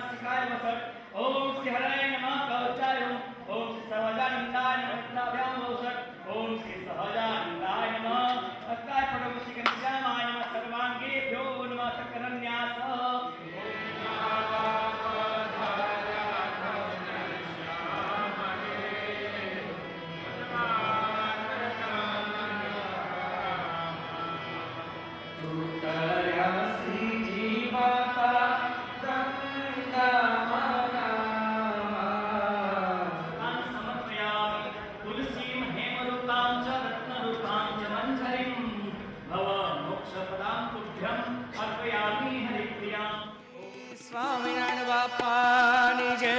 शिखाय वसत् ओम श्री हराय नमः कवचाय ओम श्री सहजानंदाय नमः वसत् ओम श्री सहजानंदाय नमः अस्ताय पटवशी घनश्यामाय नमः सर्वांगेभ्यो नमः चक्रन्यास સ્વામિનારાયણ બાપાની જય,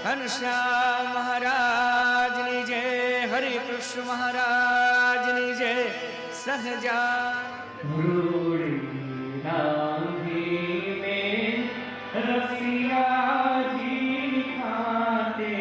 ઘનશ્યામ મહારાજની જય, હરિકૃષ્ણ મહારાજની જય. રસિયાજી ખાતે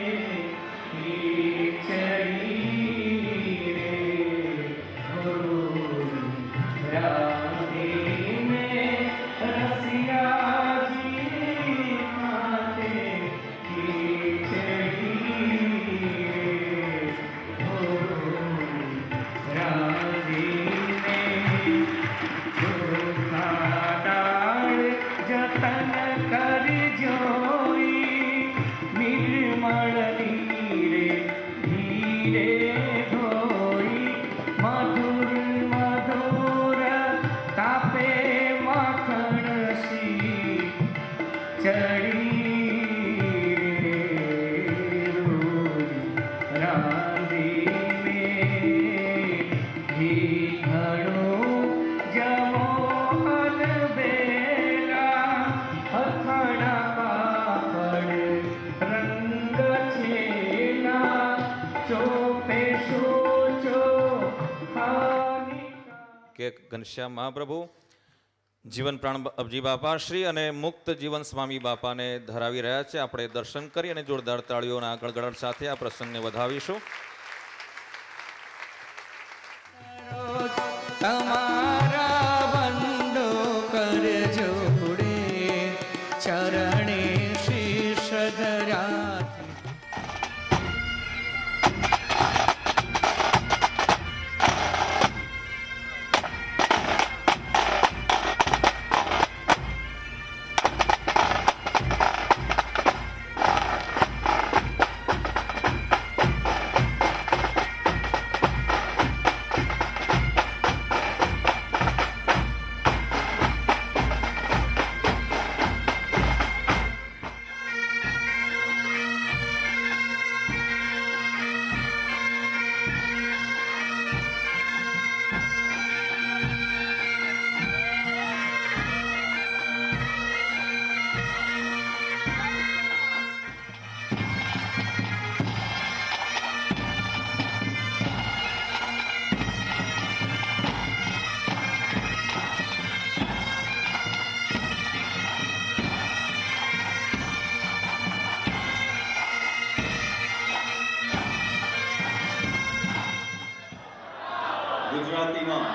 કે ઘનશ્યામ મહાપ્રભુ જીવન પ્રાણ અબજી બાપા શ્રી અને મુક્ત જીવન સ્વામી બાપાને ધરાવી રહ્યા છે. આપણે દર્શન કરી અને જોરદાર તાળીઓના ગળગડાટ સાથે આ પ્રસંગને વધાવીશું. તમારા બંધો કર જોડે ચરણે શીશ ધરા. ગુજરાતીમાં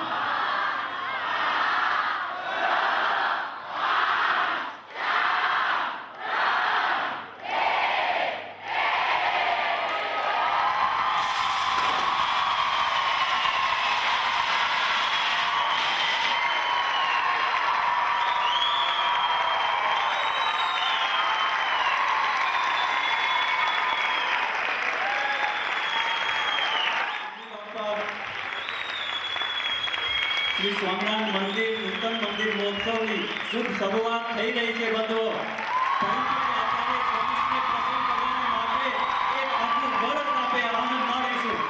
શ્રી સ્વામિનારાયણ મંદિર નૂતન મંદિર મહોત્સવની શુભ શરૂઆત થઈ રહી છે બંધુઓ. એક અદભુત વર્ષ આપે આનંદ માણીશું.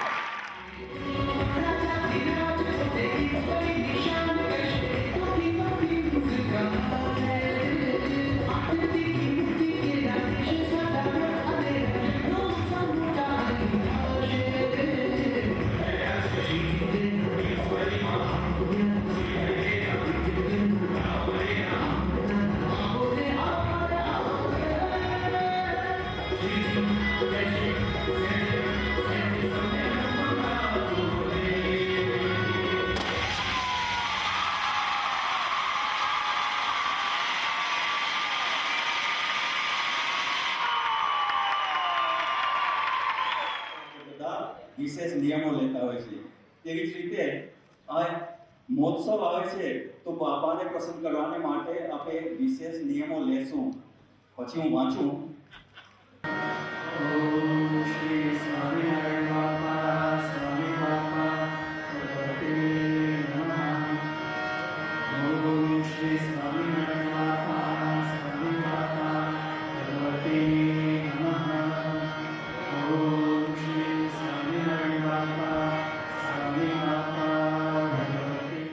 વિશેષ નિયમો લેતા હોય છે. તેવી જ રીતે આ મહોત્સવ આવે છે તો બાપાને પ્રસન્ન કરવાને માટે આપણે વિશેષ નિયમો લેશું. પછી હું વાંચું. ઓમ શ્રી સ્વામિનારાયણ બાપા સ્વામી બાપા ભગવતી નમઃ. ઓમ શ્રી સ્વામિનારાયણ બાપા સ્વામી બાપા ભગવતી નમઃ. ઓમ શ્રી સ્વામિનારાયણ બાપા સ્વામી બાપા ભગવતી.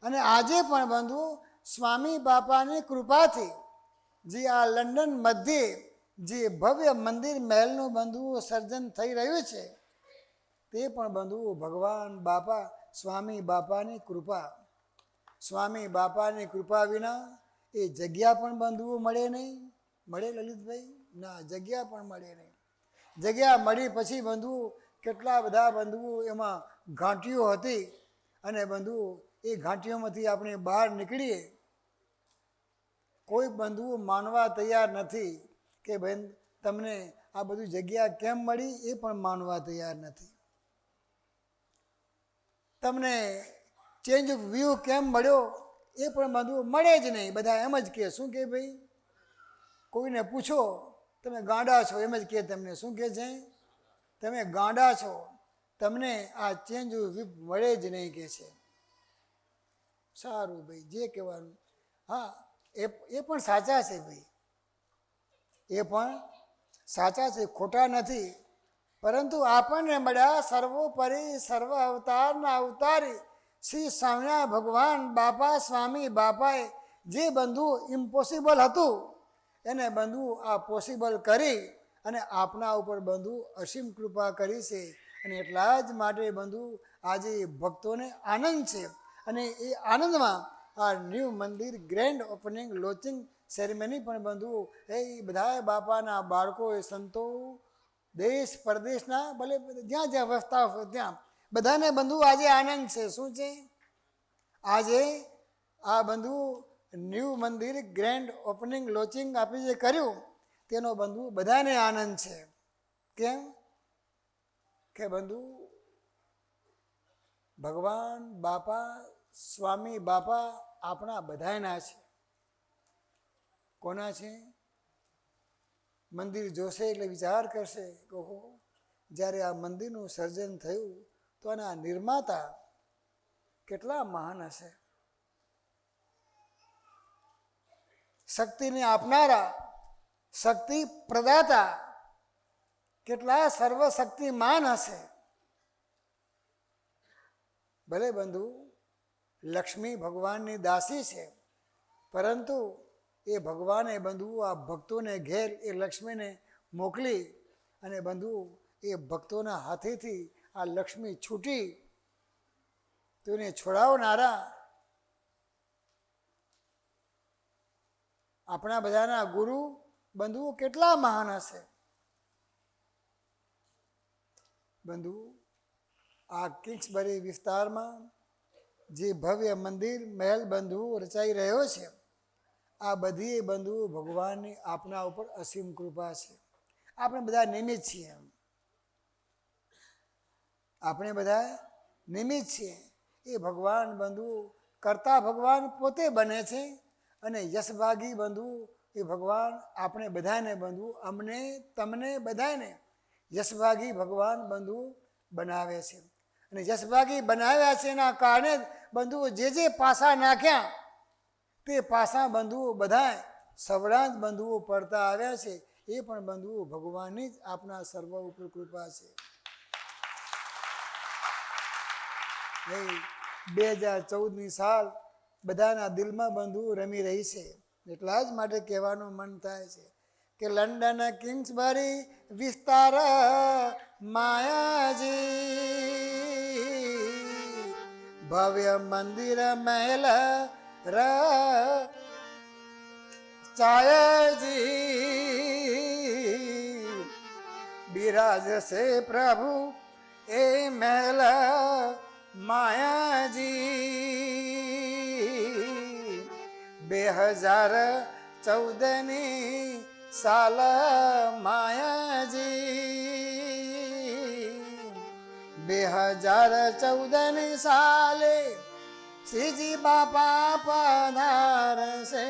અને આજે પણ બંધુ સ્વામી બાપાની કૃપાથી જે આ લંડન મધ્યે જે ભવ્ય મંદિર મહેલનું બંધુ સર્જન થઈ રહ્યું છે તે પણ બંધુ ભગવાન બાપા સ્વામી બાપાની કૃપા. સ્વામી બાપાની કૃપા વિના એ જગ્યા પણ બંધુઓ મળે નહીં. મળે લલિતભાઈ? ના, જગ્યા પણ મળે નહીં. જગ્યા મળી પછી બંધુ કેટલા બધા બંધુઓ એમાં ઘાંટીઓ હતી અને બંધુ એ ઘાંટીઓમાંથી આપણે બહાર નીકળીએ. કોઈ બંધુઓ માનવા તૈયાર નથી કે બેન તમને આ બધું જગ્યા કેમ મળી, એ પણ માનવા તૈયાર નથી. તમને ચેન્જ ઓફ વ્યૂ કેમ મળ્યો, એ પણ બંધુઓ મળે જ નહીં. બધા એમ જ કહે. શું કહે ભાઈ? કોઈને પૂછો તમે ગાંડા છો, એમ જ કહે તમને. શું કહે છે? તમે ગાંડા છો, તમને આ ચેન્જ ઓફ વ્યૂ મળે જ નહીં કહે છે. સારું ભાઈ, જે કહેવાનું. હા, એ પણ સાચા છે ભાઈ, એ પણ સાચા છે, ખોટા નથી. પરંતુ આપણને મળ્યા સર્વોપરી સર્વ અવતારના અવતારી શ્રી સ્વામિનારાયણ ભગવાન બાપા સ્વામી બાપાએ જે બંધુ ઇમ્પોસિબલ હતું એને બંધુ આ પોસિબલ કરી અને આપના ઉપર બંધુ અસીમ કૃપા કરી છે. અને એટલા જ માટે બંધુ આજે ભક્તોને આનંદ છે. અને એ આનંદમાં આ ન્યૂ મંદિર ગ્રેન્ડ ઓપનિંગ લોન્ચિંગ સેરેમની પણ બંધુ એ બધા બાપાના બાળકોએ સંતો દેશ પરદેશના ભલે જ્યાં જ્યાં વસતા હોય ત્યાં બધાને બંધુ આજે આનંદ છે. શું છે? આજે આ બંધુ ન્યૂ મંદિર ગ્રેન્ડ ઓપનિંગ લોન્ચિંગ આપણે જે કર્યું તેનો બંધુ બધાને આનંદ છે. કેમ કે બંધુ ભગવાન બાપા સ્વામી બાપા આપણા બધાના છે. કોના છે? મંદિર જોશે એટલે વિચાર કરશે કે ઓહો, જ્યારે આ મંદિરનું સર્જન થયું તો આના નિર્માતા કેટલા મહાન હશે. શક્તિને આપનારા, શક્તિ પ્રદાતા કેટલા સર્વશક્તિમાન હશે. ભલે બંધુ લક્ષ્મી ભગવાનની દાસી છે, પરંતુ એ ભગવાને બંધુ આ ભક્તોને ઘેર એ લક્ષ્મીને મોકલી અને બંધુ એ ભક્તોના હાથેથી આ લક્ષ્મી છૂટી તો એને છોડાવનારા આપણા બધાના ગુરુ બંધુઓ કેટલા મહાન હશે. બંધુ, આ કિંગ્સબરી વિસ્તારમાં જે ભવ્ય મંદિર મહેલ બંધુઓ રચાઈ રહ્યો છે, આ બધી બંધુઓ ભગવાનની આપણા ઉપર અસીમ કૃપા છે. આપણે બધા નિમિત્ત છીએ. આપણે બધા નિમિત્ત છીએ. એ ભગવાન બંધુ કરતા ભગવાન પોતે બને છે અને યશભાગી બંધુ એ ભગવાન આપણે બધાને બંધુ અમને તમને બધાને યશભાગી ભગવાન બંધુ બનાવે છે. અને યશભાગી બનાવ્યા છે એના કારણે બંધુઓ જે પાસા નાખ્યા તે પાસા બંધુઓ બધા સવડા જ બંધુઓ પડતા આવ્યા છે. એ પણ બંધુઓ ભગવાનની જ આપણા સર્વ ઉપર કૃપા છે. 2014ની સાલ બધાના દિલમાં બંધુઓ રમી રહી છે. એટલા જ માટે કહેવાનું મન થાય છે કે લંડન કિંગ્સબરી વિસ્તાર માયાજી ભવ્ય મંદિર મહેલ ચાયજી બિરાજ સે પ્રભુ એ મહેલ માયાજી 2014ની સાલ માયાજી 2014ની સાલે શ્રીજી બાપા પધારશે.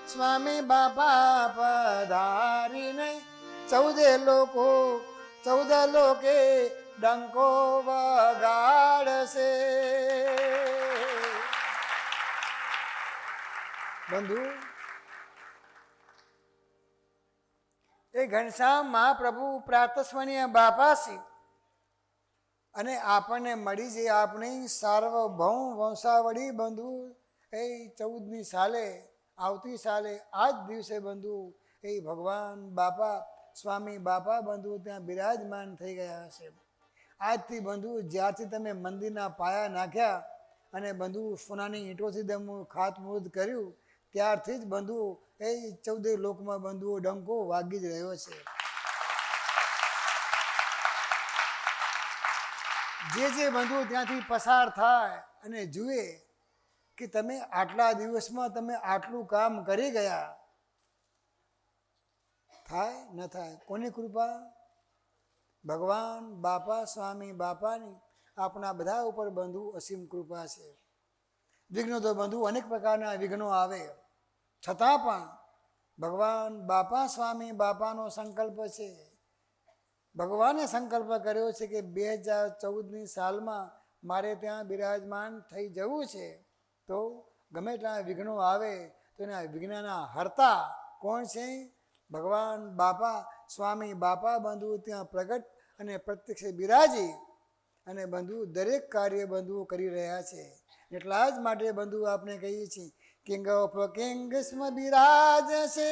સ્વામી બાપા પધારીને 14 લોકે ડંકો વગાડશે. બંધુ, એ ઘનશ્યામ મહાપ્રભુ પ્રાતસ્મરણીય બાપા છે અને આપણને મળી જે આપણી સાર્વભૌમ વંશાવળી બંધુ એ 14મી સાલે આવતી સાલે આ જ દિવસે બંધુ એ ભગવાન બાપા સ્વામી બાપા બંધુ ત્યાં બિરાજમાન થઈ ગયા હશે. આજથી બંધુ જ્યારથી તમે મંદિરના પાયા નાખ્યા અને બંધુ સોનાની ઈંટોથી તમે ખાતમુહૂર્ત કર્યું ત્યારથી જ બંધુ એ 14 લોકમાં બંધુઓ ડંકો વાગી જ રહ્યો છે. જે બંધુઓ ત્યાંથી પસાર થાય અને જુએ કે તમે આટલા દિવસમાં તમે આટલું કામ કરી ગયા, થાય ન થાય કોની કૃપા? ભગવાન બાપા સ્વામી બાપાની આપણા બધા ઉપર બંધુ અસીમ કૃપા છે. વિઘ્નો તો બંધુ અનેક પ્રકારના વિઘ્નો આવે છતાં પણ ભગવાન બાપા સ્વામી બાપાનો સંકલ્પ છે. ભગવાને સંકલ્પ કર્યો છે કે 2014ની સાલમાં મારે ત્યાં બિરાજમાન થઈ જવું છે. તો ગમે ત્યાં વિઘ્નો આવે તો એના વિઘ્નના હરતા કોણ છે? ભગવાન બાપા સ્વામી બાપા બંધુ ત્યાં પ્રગટ અને પ્રત્યક્ષ બિરાજી અને બંધુ દરેક કાર્ય બંધુઓ કરી રહ્યા છે. એટલા જ માટે બંધુ આપણે કહીએ છીએ કિંગ ઓફ કિંગ્સમાં બિરાજ છે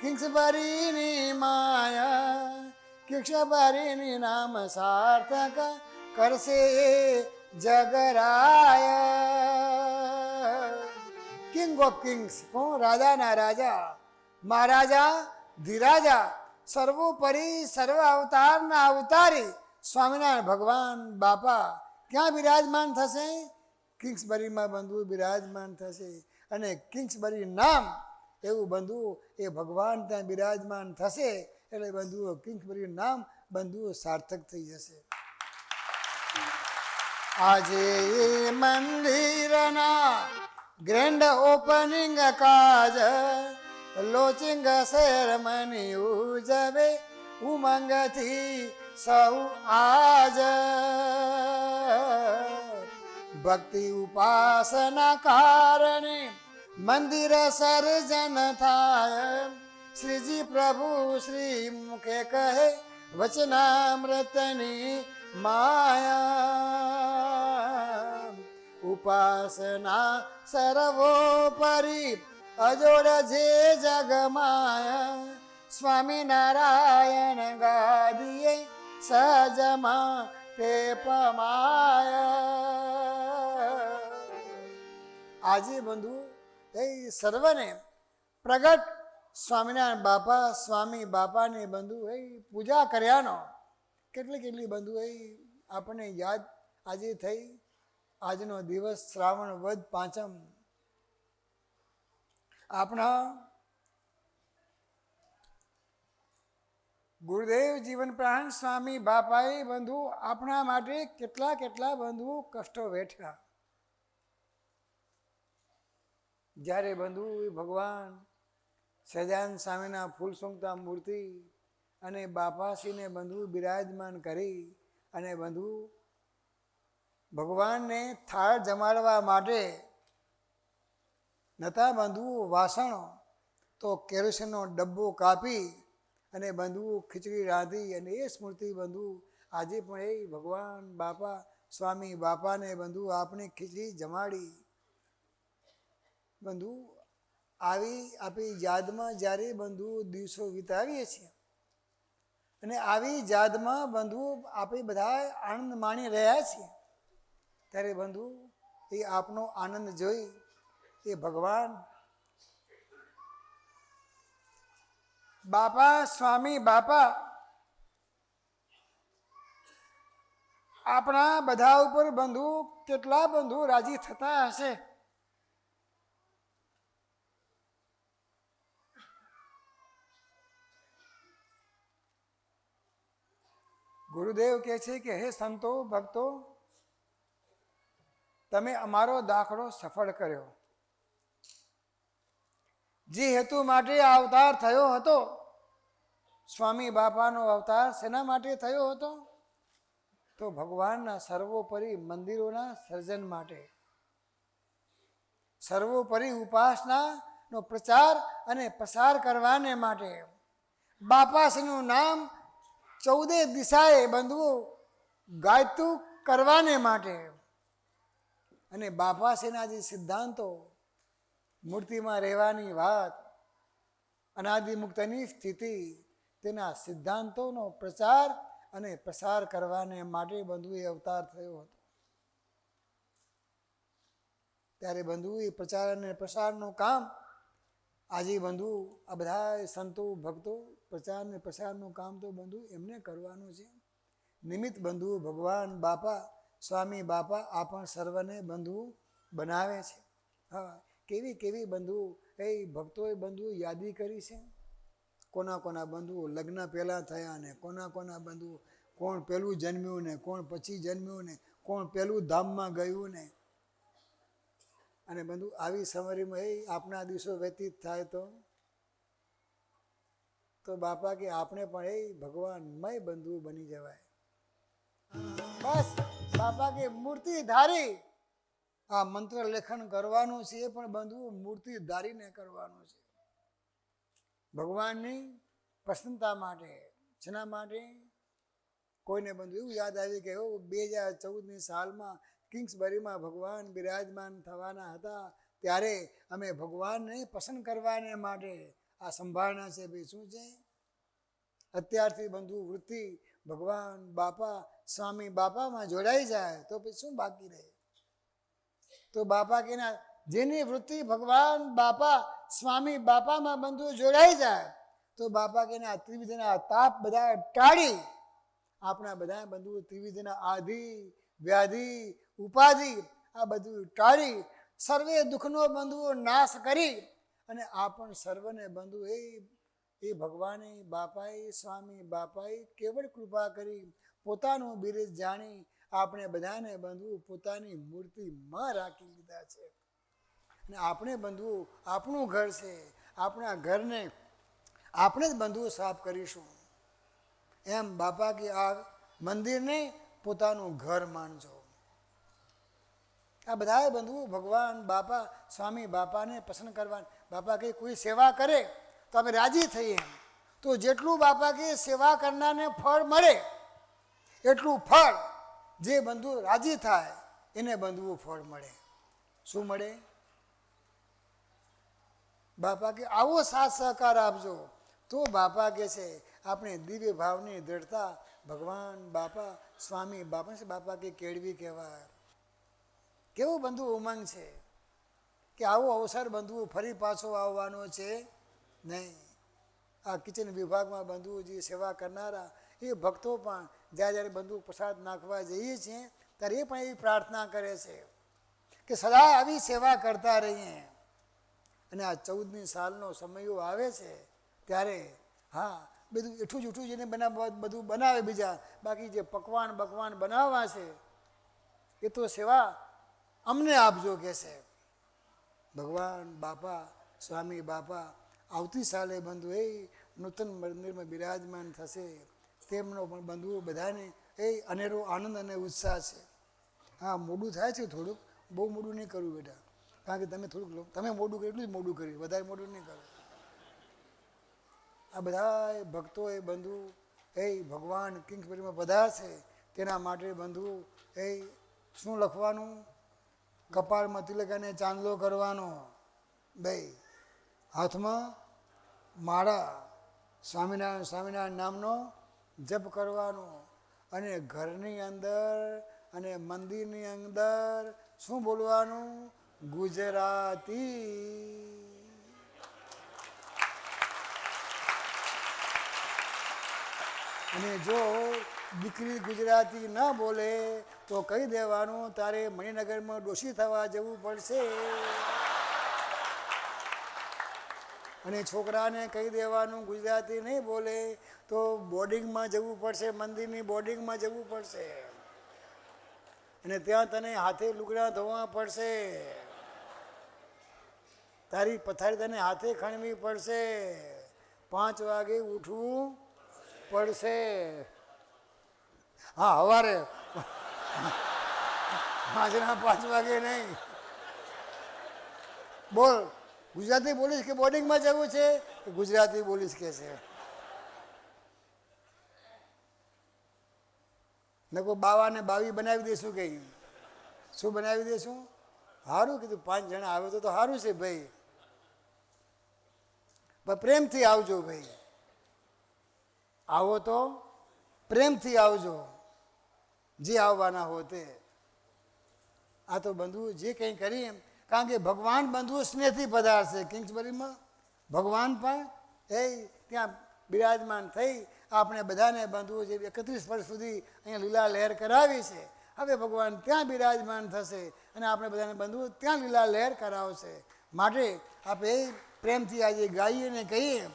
કિંગ્સબરીની માયા, કિંગ્સબરીની નામ સાર્થક કરશે જગરાય. કિંગ ઓફ કિંગ્સ કોણ? રાજાના રાજા, મહારાજા ધીરાજા, સર્વોપરી સર્વ અવતારના અવતારી સ્વામિનારાયણ ભગવાન બાપા ક્યાં બિરાજમાન થશે? કિંગ્સબરીમાં બંધુ બિરાજમાન થશે. અને કિંગ્સબરી નામ એવું બંધુ એ ભગવાન ત્યાં બિરાજમાન થશે એટલે બંધુઓ કિંગ્સબરી નામ બંધુઓ સાર્થક થઈ જશે. આજે મંદિરના ગ્રેન્ડ ઓપનિંગ કાજ લોચિંગ સેરેમની ઉજવે ઉમંગથી સૌ આજ. ભક્તિ ઉપાસના કારણે મંદિર સર્જન થાય. શ્રીજી પ્રભુ શ્રી મુખે કહે વચનામૃતની માયા. ઉપાસના સર્વોપરી અજોડ જે જગમાયા. સ્વામિનારાયણ ગાદીએ સજમાં તે પમાયા. આજે બંધુ એ સર્વને પ્રગટ સ્વામિનારાયણ બાપા સ્વામી બાપાને બંધુ એ પૂજા કર્યાનો કેટલી બંધુ એ આપણને યાદ આજે થઈ. આજનો દિવસ શ્રાવણ વદ પાંચમ. આપણા ગુરુદેવ જીવન પ્રાણ સ્વામી બાપાએ બંધુ આપણા માટે કેટલા બંધુ કષ્ટો વેઠ્યા. જ્યારે બંધુ ભગવાન સહજાનંદ સ્વામીના ફૂલ સોંગતા મૂર્તિ અને બાપાશ્રીને બંધુ બિરાજમાન કરી અને બંધુ ભગવાનને થાળ જમાડવા માટે નતા બંધુ વાસણો તો કેરોસીનનો ડબ્બો કાપી અને બંધુ ખીચડી રાંધી અને એ સ્મૃતિ બંધુ આજે પણ એ ભગવાન બાપા સ્વામી બાપાને બંધુ આપણે ખીચડી જમાડી. બંધુ આવી આપણી યાદમાં જ્યારે બંધુ દિવસો વિતાવીએ છીએ અને આવી યાદમાં બંધુ આપણે બધા આનંદ માણી રહ્યા છીએ ત્યારે બંધુ એ આપનો આનંદ જોઈ એ ભગવાન બાપા સ્વામી બાપા આપણા બધા ઉપર બંધુ કેટલા બંધુ રાજી થતા હશે. ગુરુદેવ કહે છે કે હે સંતો ભક્તો, તમે અમારો દાખલો સફળ કર્યો. જે હેતુ માટે આ અવતાર થયો હતો, સ્વામી બાપાનો અવતાર શેના માટે થયો હતો? તો ભગવાનના સર્વોપરી મંદિરોના સર્જન માટે, સર્વોપરી ઉપાસનાનો પ્રચાર અને પ્રસાર કરવાને માટે, બાપાશ્રીનું નામ 14 દિશાએ બંધુઓ ગાયતું કરવાને માટે અને બાપાશ્રીના જે સિદ્ધાંતો, મૂર્તિમાં રહેવાની વાત, અનાદિમુક્તની સ્થિતિ, તેના સિદ્ધાંતોનો પ્રચાર અને પ્રસાર કરવાને માટે બંધુ એ અવતાર થયો હતો. ત્યારે બંધુ એ પ્રચાર અને પ્રસારનું કામ આજે બંધુ આ બધા સંતો ભક્તો પ્રચાર અને પ્રસારનું કામ તો બંધુ એમને કરવાનું છે. નિમિત્ત બંધુ ભગવાન બાપા સ્વામી બાપા આપણ સર્વને બંધુ બનાવે છે. હા, કેવી બંધુ એ ભક્તોએ બંધુ યાદી કરી છે. કોના બંધુઓ લગ્ન પહેલાં થયા ને કોના બંધુ કોણ પહેલું જન્મ્યું ને કોણ પછી જન્મ્યું ને કોણ પહેલું ધામમાં ગયું ને. અને બંધુ આવી સમરીમાં એ આપણા દિવસો વ્યતીત થાય તો બાપા કે આપણે પણ એ ભગવાનમય બંધુ બની જવાય. બસ બાપા કે મૂર્તિ ધારી આ મંત્ર લેખન કરવાનું છે, એ પણ બંધુ મૂર્તિ ધારીને કરવાનું છે. ભગવાનની પ્રસન્નતા માટે. જેના માટે કોઈને બંધુ એવું યાદ આવ્યું કે 2014ની સાલમાં કિંગ્સબરીમાં ભગવાન બિરાજમાન થવાના હતા, ત્યારે અમે ભગવાનને પસંદ કરવાને માટે આ સંભાળના છે. ભાઈ શું છે? અત્યારથી બંધુ વૃત્તિ ભગવાન બાપા સ્વામી બાપામાં જોડાઈ જાય તો પછી શું બાકી રહે? તો બાપા કે ના, જેની વૃત્તિ ભગવાન બાપા સ્વામી બાપામાં બંધુ જોડાઈ જાય તો બાપા કે ના ત્રિવિધના તાપ બધા ટાળી આપણા બધા બંધુ ત્રિવિધના આધિ વ્યાધિ ઉપાધિ આ બધું ટાળી સર્વે દુઃખનો બંધુઓ નાશ કરી અને આપણ સર્વને બંધુ એ ભગવાને બાપાએ સ્વામી બાપાએ કેવળ કૃપા કરી પોતાનું બિરજ જાણી આપણે બધાને બંધુ પોતાની મૂર્તિમાં રાખી લીધા છે. અને આપણે બંધુ આપણું ઘર છે, આપણા ઘરને આપણે જ બંધુ સાફ કરીશું. એમ બાપા કે આ મંદિરને પોતાનું ઘર માનજો. આ બધા બંધુ ભગવાન બાપા સ્વામી બાપાને પસંદ કરવા. બાપા કે કોઈ સેવા કરે તો અમે રાજી થઈએ, તો જેટલું બાપા કે સેવા કરનારને ફળ મળે એટલું ફળ જે બંધુ રાજી થાય એને બંધુઓ ફળ મળે. શું મળે? બાપા કે આવો સાથ સહકાર આપજો તો બાપા કે છે આપણે દિવ્ય ભાવની દ્રઢતા ભગવાન બાપા સ્વામી બાપા છે. બાપા કે કેળવી કહેવાય. કેવું બંધુ ઉમંગ છે, કે આવો અવસર બંધુઓ ફરી પાછો આવવાનો છે નહીં. આ કિચન વિભાગમાં બંધુઓ જે સેવા કરનારા એ ભક્તો પણ જ્યારે જ્યારે બંધુઓ પ્રસાદ નાખવા જઈએ છીએ ત્યારે એ પણ એવી પ્રાર્થના કરે છે કે સદા આવી સેવા કરતા રહીએ. અને આ 14મી સાલનો સમયો આવે છે ત્યારે હા બધું એઠું જૂઠું જેને બધું બનાવે બીજા, બાકી જે પકવાન બનાવવા છે એ તો સેવા અમને આપજો કે છે ભગવાન બાપા, સ્વામી બાપા આવતી સાલે બંધુ એ નૂતન મંદિરમાં બિરાજમાન થશે. તેમનો પણ બંધુઓ બધાને એ અનેરો આનંદ અને ઉત્સાહ છે. હા મોડું થાય છે થોડુંક, બહુ મોડું નહીં કરવું બેટા, કારણ કે તમે મોડું કર્યું એટલું જ મોડું કર્યું, વધારે મોડું નહીં કરવું. આ બધા ભક્તો એ બંધુ એ ભગવાન કિંગસબરીમાં પધારશે તેના માટે બંધુ એ શું લખવાનું? કપાળમાં તિલક અને ચાંદલો કરવાનો, ભાઈ હાથમાં માળા, સ્વામિનારાયણ નામનો જપ કરવાનો, અને ઘરની અંદર અને મંદિરની અંદર શું બોલવાનું? ગુજરાતી. અને જો દીકરી ગુજરાતી ન બોલે તો કહી દેવાનું તારે મણિનગરમાં ડોશી થવા જવું પડશે. અને છોકરાને કહી દેવાનું ગુજરાતી નહીં બોલે તો બોર્ડિંગમાં જવું પડશે, મંદિરની બોર્ડિંગમાં જવું પડશે, અને ત્યાં તને હાથે લુગડા ધોવા પડશે, તારી પથારી તને હાથે ખણવી પડશે, 5 વાગે ઉઠવું પડશે. હા સવારે 5 વાગે નહીં. બોલ ગુજરાતી બોલીશ કે બોર્ડિંગમાં જવું છે? ગુજરાતી બોલીશ કે છે. નકો બાવાને બાવી બનાવી દઈશું કઈ? શું બનાવી દઈશું? સારું કીધું 5 જણા આવે તો સારું છે ભાઈ, પણ પ્રેમથી આવજો ભાઈ. આવો તો પ્રેમથી આવજો, જે આવવાના હો તે. આ તો બંધુ જે કંઈ કરીએ, કારણ કે ભગવાન બંધુ સ્નેહથી પધારશે કિંગ્સબરીમાં. ભગવાન પણ એ ત્યાં બિરાજમાન થઈ આપણે બધાને બંધુઓ જે 31 વર્ષ સુધી અહીંયા લીલા લહેર કરાવી છે, હવે ભગવાન ત્યાં બિરાજમાન થશે અને આપણે બધાને બંધુઓ ત્યાં લીલા લહેર કરાવશે. માટે આપણે પ્રેમથી આજે ગાઈએ ને કહીએ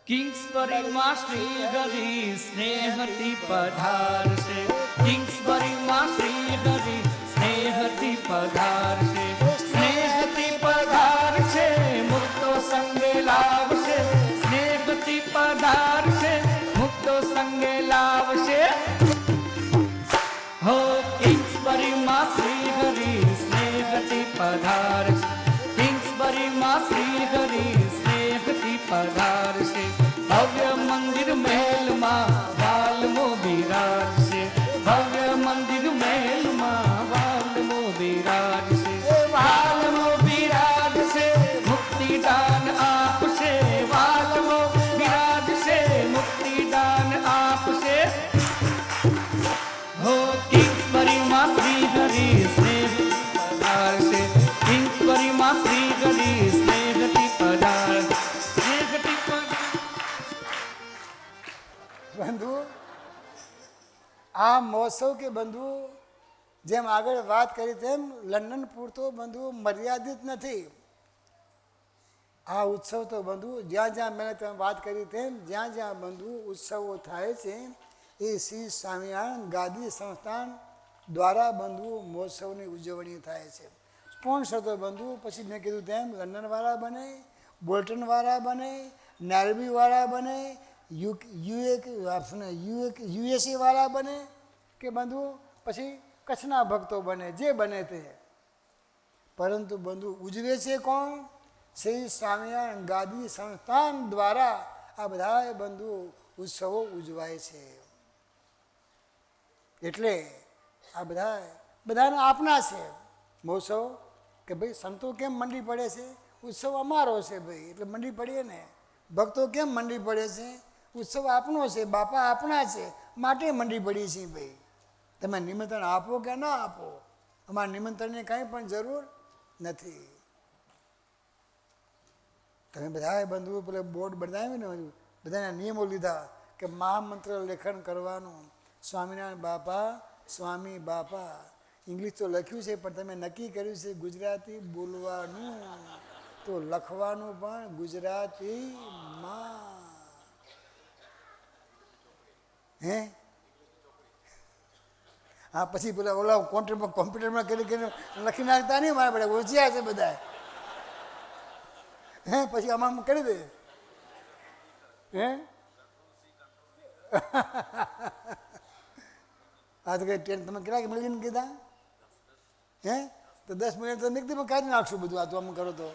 કિંગ્સબરીમાં શ્રી હરિ સ્નેહથી પધારશે, કિંગ્સબરીમાં શ્રી હરિ સ્નેહથી પધારશે, સ્નેહથી પધારશે મુક્તો સંગે લાવશે, સ્નેહથી પધારશે મુક્તો સંગે લાવશે. હો કિંગ્સબરીમાં શ્રી હરિ સ્નેહથી પધારશે, કિંગ્સબરીમાં શ્રી હરિ સ્નેહથી પધારશે, ભવ્ય મંદિર મહેલમાં વાલમો બિરાજશે, ભવ્ય મંદિર મહેલમાં વાલમો બિરાજશે, વાલમો બિરાજશે મુક્તિદાન આપશે, વાલમો બિરાજશે મુક્તિદાન આપશે. હો કિંગ્સબરીમાં શ્રી હરિ સ્નેહથી પધારશે, કિંગ્સબરીમાં શ્રી હરિ સ્નેહથી પધારશે. બંધુ આ મહોત્સવ કે બંધુ જેમ આગળ વાત કરી તેમ લંડન પૂરતો બંધુ મર્યાદિત નથી. આ ઉત્સવ તો બંધુ જ્યાં જ્યાં મેં તમે વાત કરી તેમ જ્યાં જ્યાં બંધુ ઉત્સવો થાય છે એ શ્રી સ્વામિનારાયણ ગાદી સંસ્થાન દ્વારા બંધુ મહોત્સવની ઉજવણી થાય છે. સ્પોન્સર તો બંધુ પછી મેં કીધું તેમ લંડનવાળા બને, બોલ્ટનવાળા બને, નાર્બીવાળા બને, યુએસએ વાળા બને, કે બંધુ પછી કચ્છના ભક્તો બને, જે બને તે. પરંતુ બંધુ ઉજવે છે કોણ? શ્રી સ્વામિનારાયણ ગાદી સંસ્થાન દ્વારા આ બધા બંધુ ઉત્સવો ઉજવાય છે. એટલે આ બધાને આપના છે મહોત્સવ. કે ભાઈ સંતો કેમ મંડી પડે છે? ઉત્સવ અમારો છે ભાઈ, એટલે મંડી પડીએ ને. ભક્તો કેમ મંડી પડે છે? ઉત્સવ આપણો છે, બાપા આપણા છે, માટે મંડી પડી છે ભાઈ. તમે નિમંત્રણ આપો કે ના આપો, અમારા નિમંત્રણની કાંઈ પણ જરૂર નથી. તમે બધાએ બંધુઓ પેલા બોર્ડ બનાવ્યું ને બધાના નિયમો લીધા કે મહામંત્ર લેખન કરવાનું, સ્વામિનારાયણ બાપા સ્વામી બાપા. ઇંગ્લિશ તો લખ્યું છે પણ તમે નક્કી કર્યું છે ગુજરાતી બોલવાનું, તો લખવાનું પણ ગુજરાતીમાં. હે હા, પછી પેલા ઓલા કોમ્પ્યુટરમાં કરી લખી નાખતા નહીં, મારા બધા ઓછિયા છે બધા. હે પછી આમાં કરી દે. હે હા તો કઈ તમે કેટલાક મળીને કીધા? હે તો 10 મિનિટ તો નીકળી કાઢી નાખશું બધું. આ તો આમ કરો તો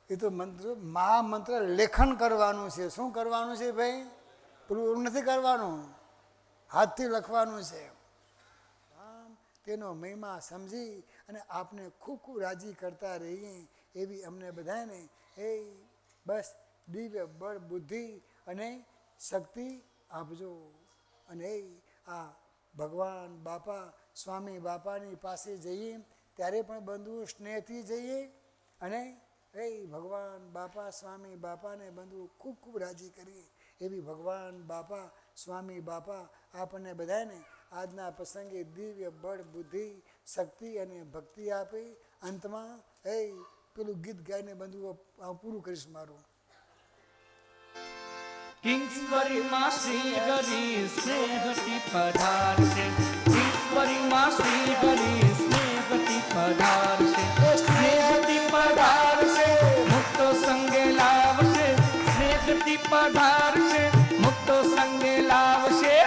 એ તો મંત્ર મહામંત્ર લેખન કરવાનું છે. શું કરવાનું છે ભાઈ? પેલું નથી કરવાનું, હાથથી લખવાનું છે. તેનો મહિમા સમજી અને આપને ખૂબ ખૂબ રાજી કરતા રહીએ એવી અમને બધાને એ બસ દિવ્ય બળ બુદ્ધિ અને શક્તિ આપજો. અને એ આ ભગવાન બાપા સ્વામી બાપાની પાસે જઈએ ત્યારે પણ બંધુઓ સ્નેહથી જઈએ અને એ ભગવાન બાપા સ્વામી બાપાને બંધુઓ ખૂબ ખૂબ રાજી કરીએ એવી ભગવાન બાપા સ્વામી બાપા આપણને બધાને આજના પ્રસંગે દિવ્ય બળ બુદ્ધિ શક્તિ અને ભક્તિ આપે. અંતમાં એ પેલું ગીત ગાઈને બંધુઓ પૂરું કરીશ મારું. કિંગ્સબરીમાં શ્રી હરિ સ્નેહથી પધારશે, કિંગ્સબરીમાં શ્રી હરિ સ્નેહથી પધારશે, સ્નેહથી પધારશે મુક્તો સંગે લાવશે, સ્નેહથી પધારશે મુક્તો સંગે લાવશે.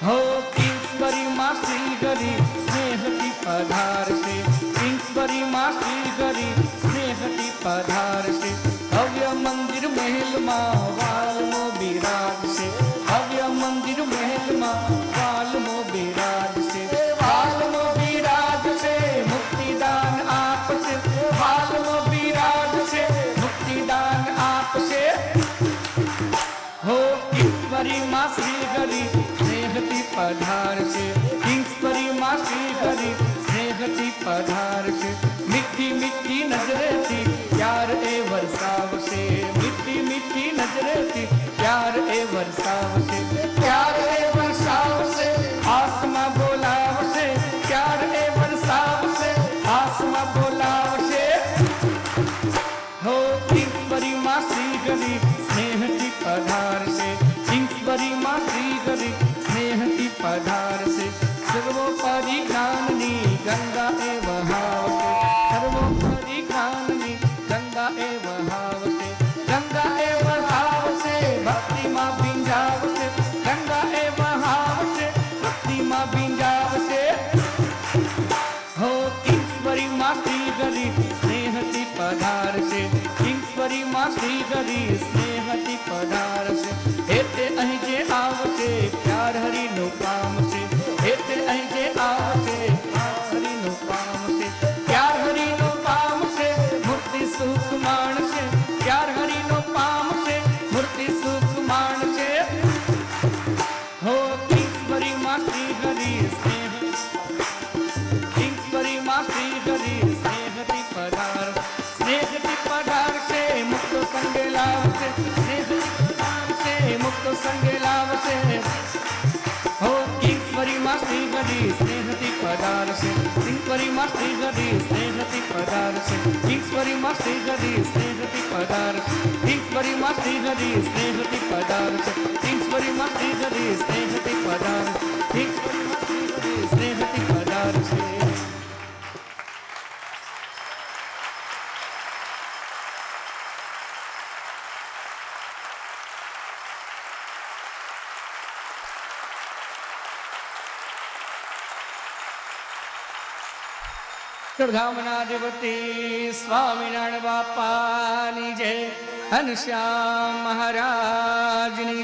હો કિંગ્સબરીમાં શ્રી હરિ સ્નેહથી પધારશે, કિંગ્સબરીમાં શ્રી હરિ સ્નેહથી પધારશે. ભવ્ય મંદિર મહેલમાં વાલમો બિરાજશે, ભવ્ય મંદિર મહેલમાં વાલમો બિરાજશે, વાલમો બિરાજશે મુક્તિદાન આપશે, વાલમો બિરાજશે મુક્તિદાન આપશે. હો કિંગ્સબરીમાં શ્રી હરિ સ્નેહથી પધારશે, કિંગ્સબરીમાં શ્રી હરિ સ્નેહથી પધારશે. મીઠી મીઠી નજરેથી પ્યાર એ વરસાવશે, મીઠી મીઠી નજરેથી પ્યાર એ વરસાવશે, પ્યાર એ વરસાવશે આસમાં બોલાવશે, પ્યાર એ વરસાવશે આસમાં બોલાવશે. હો કિંગ્સબરીમાં શ્રી હરિ સ્નેહથી પધારશે, કિંગ્સબરીમાં શ્રી હરિ સ્નેહથી પધારશે. સર્વોપરી જ્ઞાનની ગંગા એ વહાવશે, સર્વોપરી જ્ઞાનની ગંગા એ વહાવશે, ગંગા એ વહાવશે ભક્તિમાં ભીંજાવશે, ગંગા એ વહાવશે ભક્તિમાં ભીંજાવશે. હો કિંગ્સબરીમાં શ્રી હરિ સ્નેહથી પધારશે, કિંગ્સબરીમાં શ્રી હરિ સ્નેહથી પધારશે. એટલે અહીં જે આવશે પ્યાર હરિનું પામશે, એટલે અહીં જે આવશે પ્યાર હરિનું પામશે, પ્યાર હરિનો પામશે મૂર્તિ સુખ માણશે, પ્યાર હરિનો પામશે મૂર્તિ સુખ માણશે. હો કિંગ્સબરીમાં શ્રી હરિ સ્નેહ, કિંગ્સબરીમાં શ્રી હરિ સ્નેહથી પધાર, સ્નેહથી પધારશે મુક્તો સંગે લાવશે, સ્નેહથી પધારશે મુક્તો સંગે લાવશે. હો કિંગ્સબરીમાં શ્રી હરિ સ્નેહથી પધારશે, કિંગ્સબરીમાં શ્રી હરિ સ્નેહથી પધારશે, કિંગ્સબરીમાં શ્રી હરિ સ્નેહથી પધારશે, કિંગ્સબરીમાં શ્રી હરિ સ્નેહથી પધારશે, કિંગ્સબરીમાં શ્રી હરિ સ્નેહથી પધારશે, કિંગ્સબરીમાં શ્રી હરિ સ્નેહથી પધારશે. ધામનાધિપતિ સ્વામિનારાયણ બાપાની જય, ઘનશ્યામ મહારાજની